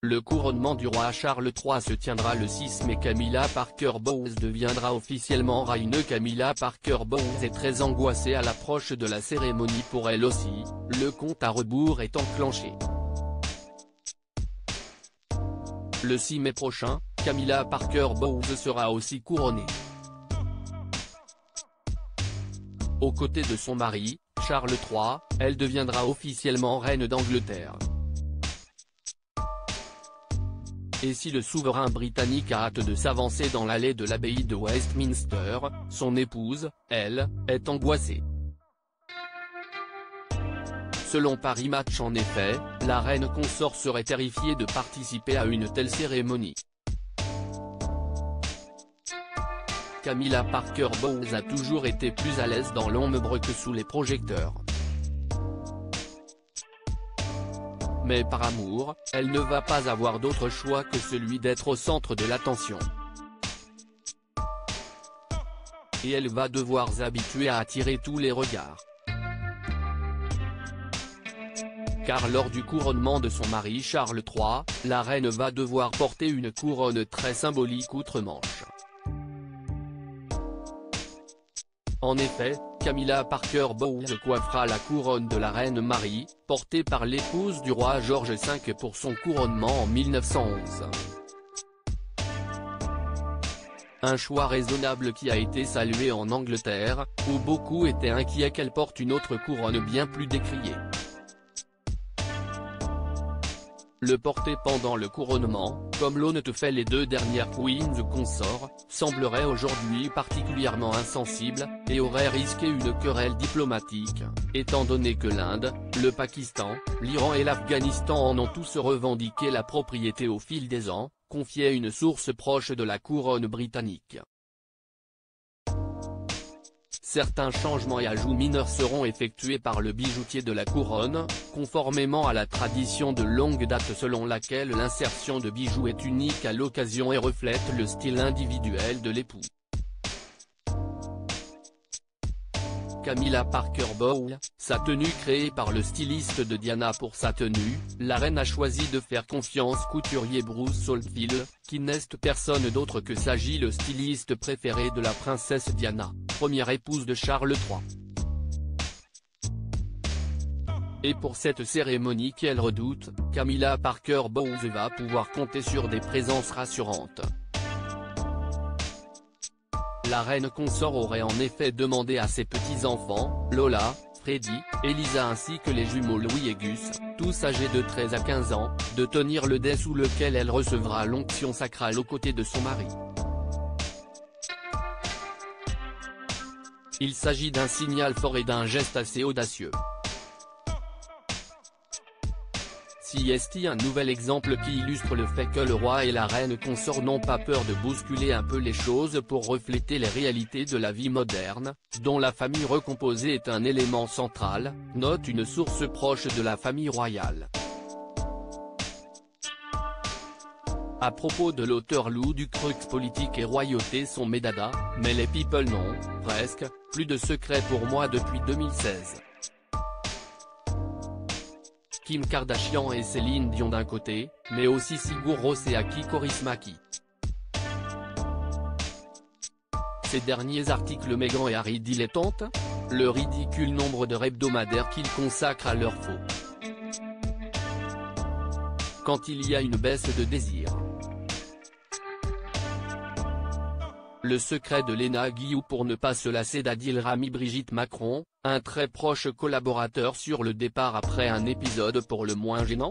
Le couronnement du roi Charles III se tiendra le 6 mai. Camilla Parker Bowles deviendra officiellement reine. Camilla Parker Bowles est très angoissée à l'approche de la cérémonie. Pour elle aussi, le compte à rebours est enclenché. Le 6 mai prochain, Camilla Parker Bowles sera aussi couronnée. Aux côtés de son mari, Charles III, elle deviendra officiellement reine d'Angleterre. Et si le souverain britannique a hâte de s'avancer dans l'allée de l'abbaye de Westminster, son épouse, elle, est angoissée. Selon Paris Match en effet, la reine consort serait terrifiée de participer à une telle cérémonie. Camilla Parker Bowles a toujours été plus à l'aise dans l'ombre que sous les projecteurs. Mais par amour, elle ne va pas avoir d'autre choix que celui d'être au centre de l'attention. Et elle va devoir s'habituer à attirer tous les regards. Car lors du couronnement de son mari Charles III, la reine va devoir porter une couronne très symbolique outre-Manche. En effet, Camilla Parker Bowles coiffera la couronne de la reine Marie, portée par l'épouse du roi George V pour son couronnement en 1911. Un choix raisonnable qui a été salué en Angleterre, où beaucoup étaient inquiets qu'elle porte une autre couronne bien plus décriée. Le porter pendant le couronnement, comme l'ont fait les deux dernières queens consorts, semblerait aujourd'hui particulièrement insensible, et aurait risqué une querelle diplomatique, étant donné que l'Inde, le Pakistan, l'Iran et l'Afghanistan en ont tous revendiqué la propriété au fil des ans, confiait une source proche de la couronne britannique. Certains changements et ajouts mineurs seront effectués par le bijoutier de la couronne, conformément à la tradition de longue date selon laquelle l'insertion de bijoux est unique à l'occasion et reflète le style individuel de l'époux. Camilla Parker Bowles, sa tenue créée par le styliste de Diana. Pour sa tenue, la reine a choisi de faire confiance couturier Bruce Oldfield, qui n'est personne d'autre que s'agit le styliste préféré de la princesse Diana, première épouse de Charles III. Et pour cette cérémonie qu'elle redoute, Camilla Parker Bowles va pouvoir compter sur des présences rassurantes. La reine consort aurait en effet demandé à ses petits-enfants, Lola, Freddie, Elisa ainsi que les jumeaux Louis et Gus, tous âgés de 13 à 15 ans, de tenir le dais sous lequel elle recevra l'onction sacrale aux côtés de son mari. Il s'agit d'un signal fort et d'un geste assez audacieux. Si est un nouvel exemple qui illustre le fait que le roi et la reine consort n'ont pas peur de bousculer un peu les choses pour refléter les réalités de la vie moderne, dont la famille recomposée est un élément central, note une source proche de la famille royale. À propos de l'auteur Lou Ducreux, politique et royauté sont mes dadas, mais les people non, presque, plus de secret pour moi depuis 2016. Kim Kardashian et Céline Dion d'un côté, mais aussi Sigur Rós et Aki Kaurismäki. Ces derniers articles Meghan et Harry dilettantes, le ridicule nombre d'heures hebdomadaires qu'ils consacrent à leur faux. Quand il y a une baisse de désir. Le secret de Léna Guillou pour ne pas se lasser d'Adil Rami. Brigitte Macron, un très proche collaborateur sur le départ après un épisode pour le moins gênant.